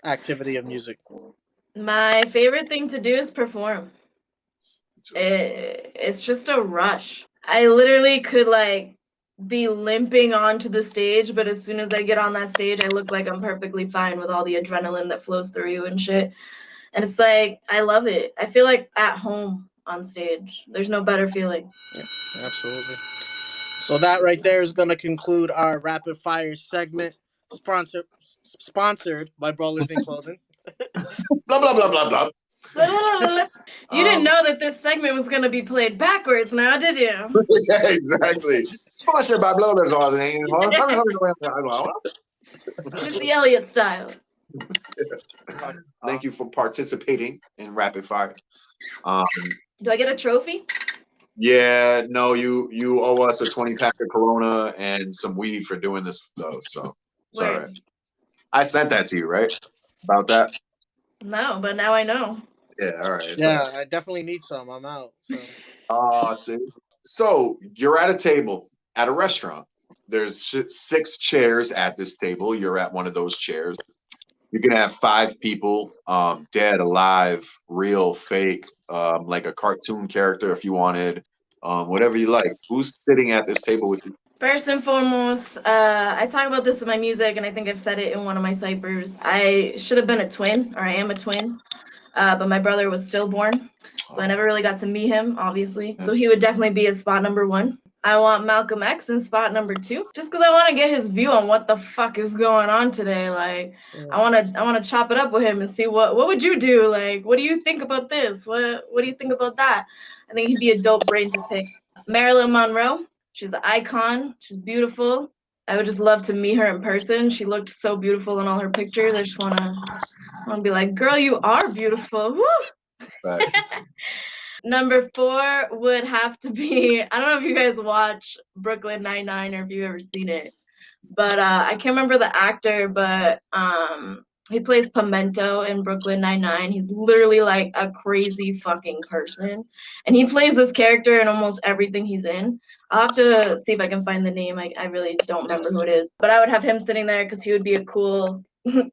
activity of music? My favorite thing to do is perform. It's just a rush. I literally could like be limping onto the stage, but as soon as I get on that stage, I look like I'm perfectly fine with all the adrenaline that flows through you and shit. And it's like, I love it. I feel like at home on stage. There's no better feeling. Yeah, absolutely. So that right there is going to conclude our rapid fire segment, sponsored by Brawlers in Clothing. Blah blah blah blah blah. You didn't know that this segment was going to be played backwards now, did you? Yeah, exactly. Sponsored by Blowers on Missy Elliott style. Thank you for participating in rapid fire. Do I get a trophy? Yeah, no, you owe us a 20-pack of Corona and some weed for doing this though. So it's all right. I sent that to you, right? About that? No, but now I know. Yeah, all right. Yeah, all right. I definitely need some. I'm out. See. So you're at a table at a restaurant. There's 6 chairs at this table. You're at one of those chairs. You can have 5 people, dead, alive, real, fake, like a cartoon character if you wanted, whatever you like. Who's sitting at this table with you? First and foremost, I talk about this in my music, and I think I've said it in one of my Cyphers. I should have been a twin, or I am a twin, but my brother was stillborn, so I never really got to meet him, obviously. So he would definitely be at spot number 1. I want Malcolm X in spot number 2, just because I want to get his view on what the fuck is going on today. Like, I want to chop it up with him and see what would you do? Like, what do you think about this? What do you think about that? I think he'd be a dope brain to pick. Marilyn Monroe. She's an icon. She's beautiful. I would just love to meet her in person. She looked so beautiful in all her pictures. I just want to be like, girl, you are beautiful. Woo! Right. Number 4 would have to be, I don't know if you guys watch Brooklyn Nine-Nine or if you've ever seen it, but I can't remember the actor, but he plays Pimento in Brooklyn Nine-Nine. He's literally like a crazy fucking person. And he plays this character in almost everything he's in. I'll have to see if I can find the name. I really don't remember who it is. But I would have him sitting there because he would be a cool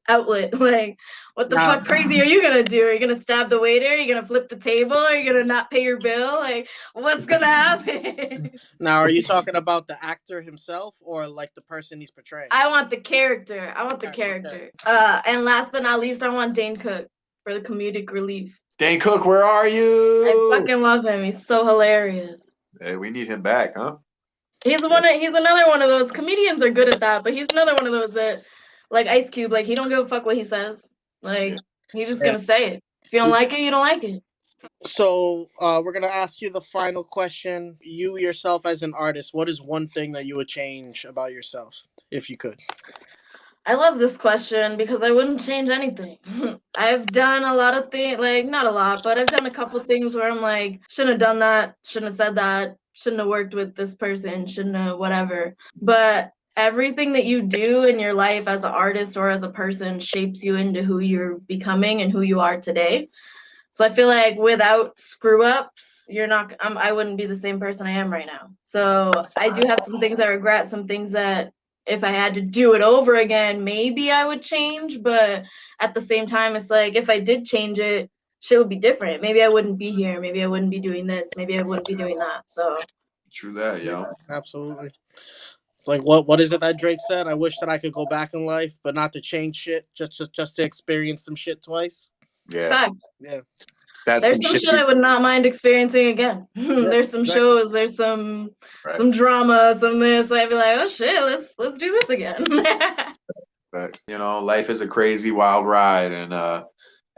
outlet. Like, what the fuck crazy are you going to do? Are you going to stab the waiter? Are you going to flip the table? Are you going to not pay your bill? Like, what's going to happen? Now, are you talking about the actor himself or like the person he's portraying? I want the character. Okay. And last but not least, I want Dane Cook for the comedic relief. Dane Cook, where are you? I fucking love him. He's so hilarious. Hey, we need him back, huh? He's another one of those comedians are good at that, but he's another one of those that, like Ice Cube, like he don't give a fuck what he says. Like he's just gonna say it. If you don't like it, you don't like it. So we're gonna ask you the final question. You yourself as an artist, what is one thing that you would change about yourself if you could? I love this question because I wouldn't change anything. I've done a lot of things, like not a lot, but I've done a couple things where I'm like, shouldn't have done that, shouldn't have said that, shouldn't have worked with this person, shouldn't have whatever. But everything that you do in your life as an artist or as a person shapes you into who you're becoming and who you are today. So I feel like without screw ups, I wouldn't be the same person I am right now. So I do have some things I regret, some things that if I had to do it over again, maybe I would change. But at the same time, it's like if I did change it, shit would be different. Maybe I wouldn't be here. Maybe I wouldn't be doing this. Maybe I wouldn't be doing that. So True that, yo. Absolutely. It's like what is it that Drake said? I wish that I could go back in life, but not to change shit, just to experience some shit twice. Yeah, facts. Yeah. that's There's some some shit. shit I would not mind experiencing again. Yeah, There's some exactly. shows, there's some Right. drama, some this. I'd be like, oh shit, let's do this again. Facts. You know, life is a crazy wild ride, and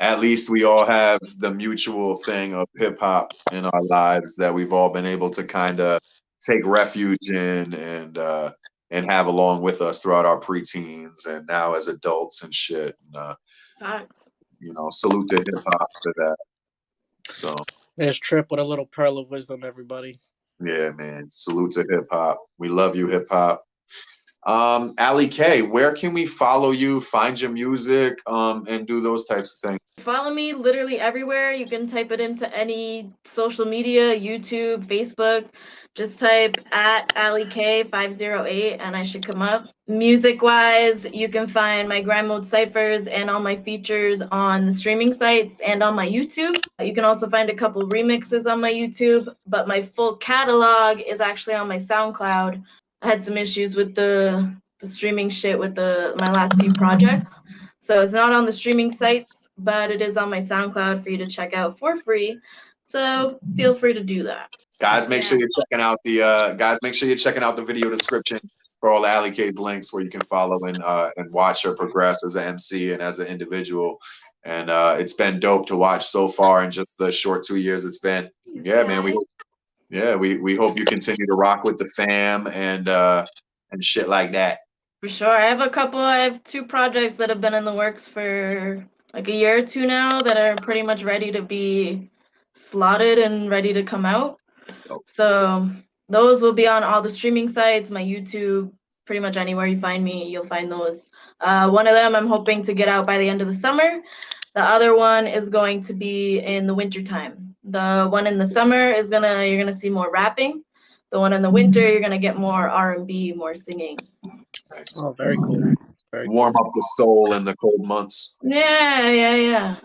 at least we all have the mutual thing of hip hop in our lives that we've all been able to kind of take refuge in and have along with us throughout our preteens and now as adults and shit. And, Facts. you know, salute to hip hop for that. So There's Trip with a little pearl of wisdom, everybody. yeah, man, salute to hip hop. We love you, hip hop. Ali K, where can we follow you, find your music, and do those types of things? Follow me literally everywhere. You can type it into any social media, YouTube, Facebook. Just type at AliK508 and I should come up. Music wise, you can find my grind mode ciphers and all my features on the streaming sites and on my YouTube. You can also find a couple remixes on my YouTube, but my full catalog is actually on my Soundcloud. I had some issues with the streaming shit with my last few projects. So it's not on the streaming sites, but it is on my SoundCloud for you to check out for free. So feel free to do that. Guys, make sure you're checking out the video description for all Ali K's links where you can follow and watch her progress as an MC and as an individual. And it's been dope to watch so far in just the short 2 years it's been. Yeah, man. We hope you continue to rock with the fam and shit like that. For sure. I have 2 projects that have been in the works for like a year or 2 now that are pretty much ready to be slotted and ready to come out. So those will be on all the streaming sites, my YouTube, pretty much anywhere you find me, you'll find those. One of them I'm hoping to get out by the end of the summer. The other one is going to be in the wintertime. The one in the summer is you're gonna see more rapping. The one in the winter, you're gonna get more R&B, more singing. Nice. Oh, very cool. Very Warm up the soul in the cold months. Yeah.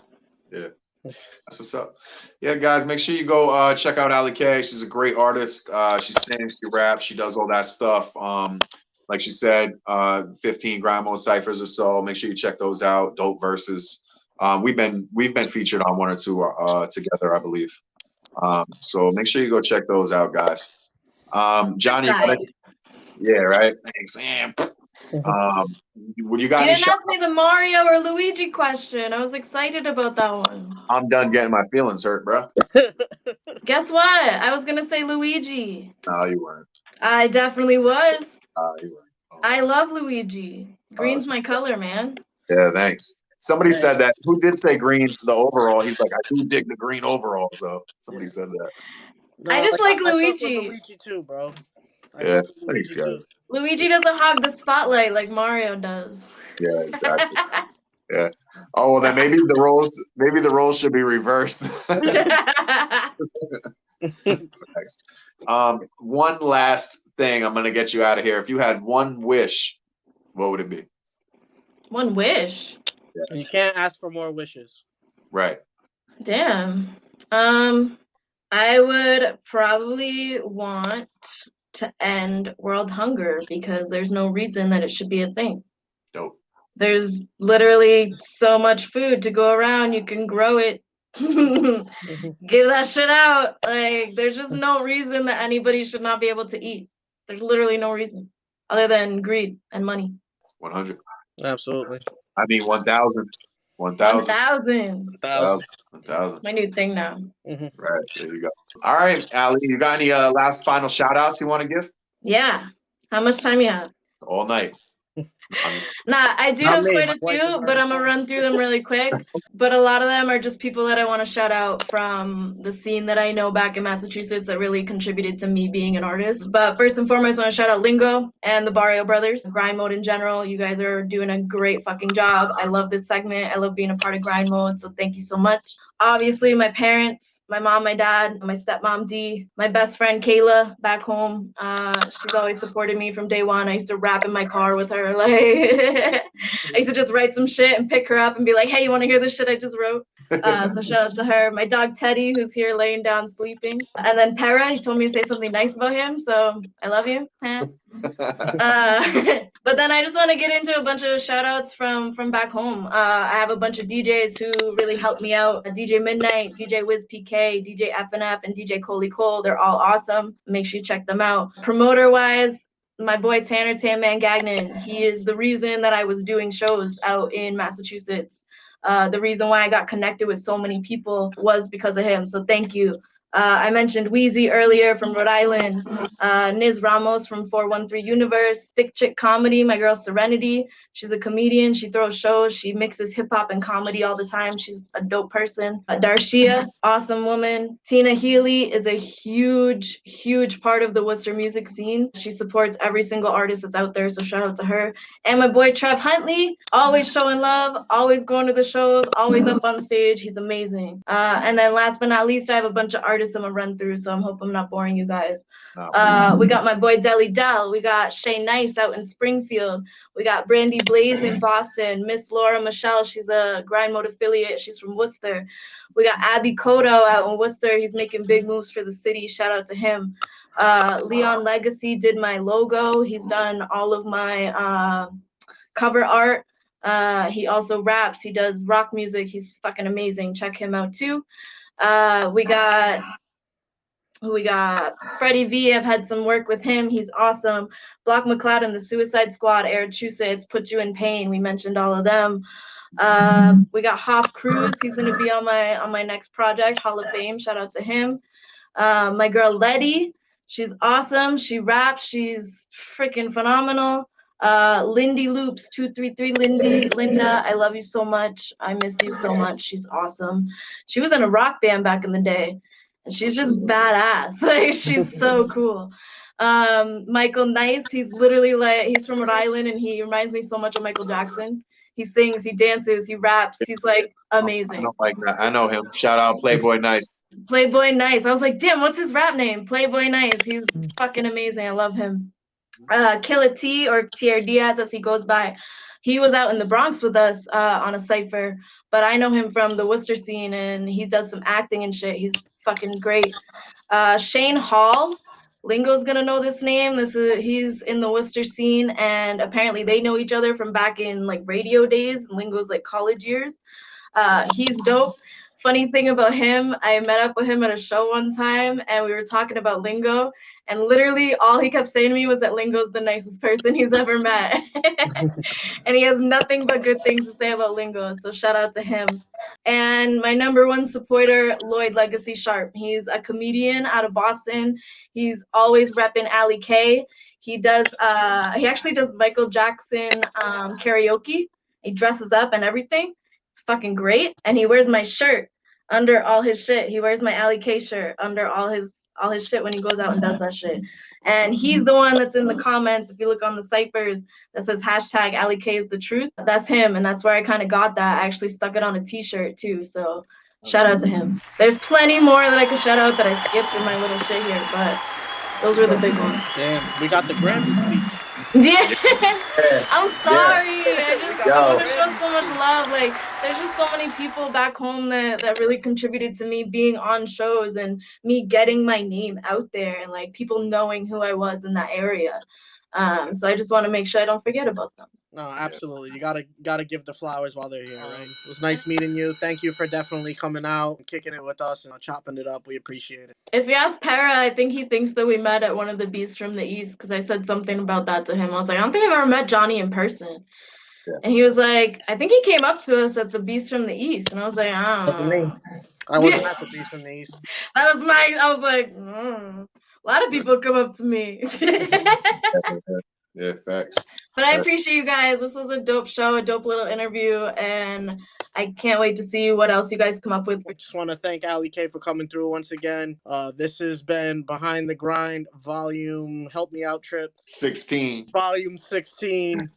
That's what's up. Yeah, guys, make sure you go check out Ali K. She's a great artist. She sings, she raps, she does all that stuff. Like she said, 15 grind mode ciphers or so. Make sure you check those out. Dope verses. We've been featured on 1 or 2 together, I believe. So make sure you go check those out, guys. Johnny, yeah, right. Thanks. Would you got You any didn't ask me the Mario or Luigi question. I was excited about that one. I'm done getting my feelings hurt, bro. Guess what? I was gonna say Luigi. No, you weren't. I definitely was. You weren't. Oh. I love Luigi. Green's my color, man. Yeah, thanks. Somebody said that. Who did say green for the overall? He's like, I do dig the green overall. So somebody said that. No, I just like Luigi. I fuck with Luigi too, bro. Yeah, thanks, guys. Luigi doesn't hog the spotlight like Mario does. Yeah, exactly. Yeah. Oh, well, then maybe the roles should be reversed. Thanks. One last thing, I'm gonna get you out of here. If you had one wish, what would it be? One wish. Yeah. You can't ask for more wishes. Right. Damn. I would probably want to end world hunger because there's no reason that it should be a thing. Dope. There's literally so much food to go around. You can grow it. Give that shit out. Like, there's just no reason that anybody should not be able to eat. There's literally no reason other than greed and money. 100. Absolutely. I mean, 1,000. 1,000. My new thing now. Mm-hmm. Right, there you go. All right, Ali, you got any last final shout outs you want to give? Yeah. How much time you have? All night. Nah, I do have quite a few, but I'm gonna run through them really quick. But a lot of them are just people that I want to shout out from the scene that I know back in Massachusetts that really contributed to me being an artist. But first and foremost, I want to shout out Lingo and the BARIO brothers, Grind Mode in general. You guys are doing a great fucking job. I love this segment. I love being a part of Grind Mode, so thank you so much. Obviously, my parents. my mom, my dad, my stepmom D, my best friend Kayla back home. She's always supported me from day one. I used to rap in my car with her. Like I used to just write some shit and pick her up and be like, hey, you want to hear this shit I just wrote? So shout out to her. My dog Teddy, who's here laying down sleeping. And then Para, he told me to say something nice about him. So I love you. But then I just want to get into a bunch of shout outs from back home. I have a bunch of DJs who really helped me out. DJ Midnight, DJ Wiz PK, DJ FNF, and DJ Coley Cole. They're all awesome. Make sure you check them out. Promoter wise, my boy Tanner Tanman Gagnon. He is the reason that I was doing shows out in Massachusetts. The reason why I got connected with so many people was because of him. So thank you. I mentioned Wheezy earlier from Rhode Island, Niz Ramos from 413 Universe, Thick Chick Comedy, my girl Serenity. She's a comedian. She throws shows. She mixes hip hop and comedy all the time. She's a dope person. Darshia, awesome woman. Tina Healy is a huge, huge part of the Worcester music scene. She supports every single artist that's out there, so shout out to her. And my boy Trev Huntley, always showing love, always going to the shows, always up on stage. He's amazing. And then last but not least, I have a bunch of artists I'm gonna run through, so I hope I'm not boring you guys. We got my boy Deli Dell. We got Shay Nice out in Springfield. We got Brandy Blaze in Boston. Miss Laura Michelle, she's a Grind Mode affiliate. She's from Worcester. We got Abby Kodo out in Worcester. He's making big moves for the city. Shout out to him. Leon Legacy did my logo. He's done all of my cover art. He also raps. He does rock music. He's fucking amazing. Check him out too. We got Freddie V. I've had some work with him. He's awesome. Block McLeod and the Suicide Squad, Arechusa, Put You in Pain. We mentioned all of them. We got Hoff Cruz. He's gonna be on my next project, Hall of Fame. Shout out to him. My girl Letty. She's awesome. She raps. She's freaking phenomenal. Lindy Loops 233 Linda, I love you so much. I miss you so much. She's awesome. She was in a rock band back in the day, and she's just badass. Like she's so cool. Michael Nice, he's literally like he's from Rhode Island, and he reminds me so much of Michael Jackson. He sings, he dances, he raps. He's like amazing. I don't like that. I know him. Shout out Playboy Nice. Playboy Nice. I was like, damn, what's his rap name? Playboy Nice. He's fucking amazing. I love him. Killa T, or TR Diaz as he goes by, he was out in the Bronx with us on a Cypher, but I know him from the Worcester scene, and he does some acting and shit. He's fucking great. Shane Hall, Lingo's gonna know this name. He's in the Worcester scene, and apparently they know each other from back in like radio days, Lingo's like college years. He's dope. Funny thing about him, I met up with him at a show one time, and we were talking about Lingo, and literally all he kept saying to me was that Lingo's the nicest person he's ever met. And he has nothing but good things to say about Lingo, so shout out to him. And my number one supporter, Lloyd Legacy Sharp. He's a comedian out of Boston. He's always repping Alley K. He actually does Michael Jackson karaoke. He dresses up and everything. It's fucking great. And he wears my shirt under all his shit. He wears my Alley K shirt under all his shit when he goes out and does that shit. And he's the one that's in the comments, if you look on the ciphers, that says hashtag Alley K is the truth. That's him, and that's where I kind of got that. I actually stuck it on a t-shirt too, so shout out to him. There's plenty more that I could shout out that I skipped in my little shit here, but those are the big ones. Damn, we got the Grammy speech. Yeah. I'm sorry. I want to show so much love. Like, there's just so many people back home that really contributed to me being on shows and me getting my name out there and like people knowing who I was in that area. So I just want to make sure I don't forget about them. No, absolutely. You gotta give the flowers while they're here, right? It was nice meeting you. Thank you for definitely coming out and kicking it with us and chopping it up. We appreciate it. If you ask Para, I think he thinks that we met at one of the Beasts from the East, because I said something about that to him. I was like, I don't think I've ever met Johnny in person. Yeah. And he was like, I think he came up to us at the Beasts from the East. And I was like, I don't know. I wasn't at the Beasts from the East. I was like, a lot of people come up to me. Yeah, facts. But I appreciate you guys. This was a dope show, a dope little interview, and I can't wait to see what else you guys come up with. I just want to thank Alley K for coming through once again. This has been Behind the Grind, volume, help me out, Trip. 16. Volume 16.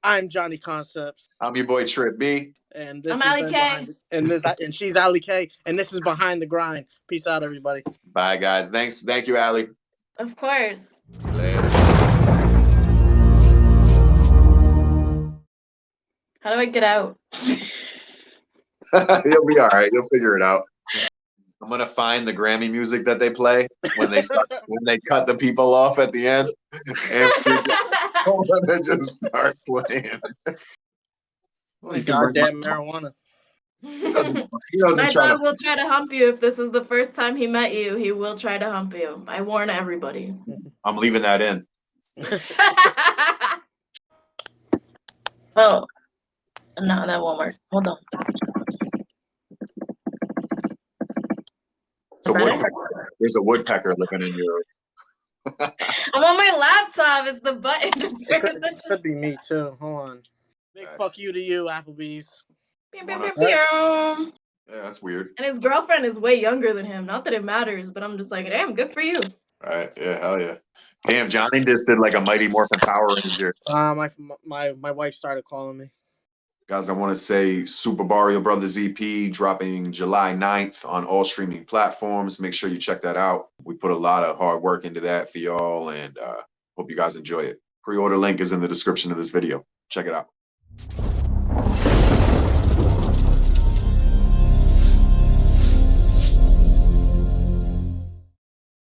I'm Johnny Concepts. I'm your boy, Trip B. And this I'm has Ali been K. and she's Ali K. And this is Behind the Grind. Peace out, everybody. Bye, guys. Thank you, Ali. Of course. Later. How do I get out? You'll be all right. You'll figure it out. I'm gonna find the Grammy music that they play when they cut the people off at the end, and I'm gonna just start playing. Well, Goddamn marijuana. He doesn't My try dog to. will try to hump you if this is the first time he met you. He will try to hump you. I warn everybody. I'm leaving that in. Oh, no, that won't work. Hold on. There's a woodpecker living in your. I'm on my laptop. It's the button to turn It could be me too. Hold on. Big fuck you to you, Applebee's. Yeah, that's weird. and his girlfriend is way younger than him. Not that it matters, but I'm just like, damn, good for you. All right, yeah, hell yeah. Damn, Johnny just did like a Mighty Morphin Power Ranger. My wife started calling me. Guys, I want to say Super BARIO Brothers EP dropping July 9th on all streaming platforms. Make sure you check that out. We put a lot of hard work into that for y'all, and hope you guys enjoy it. Pre-order link is in the description of this video. Check it out.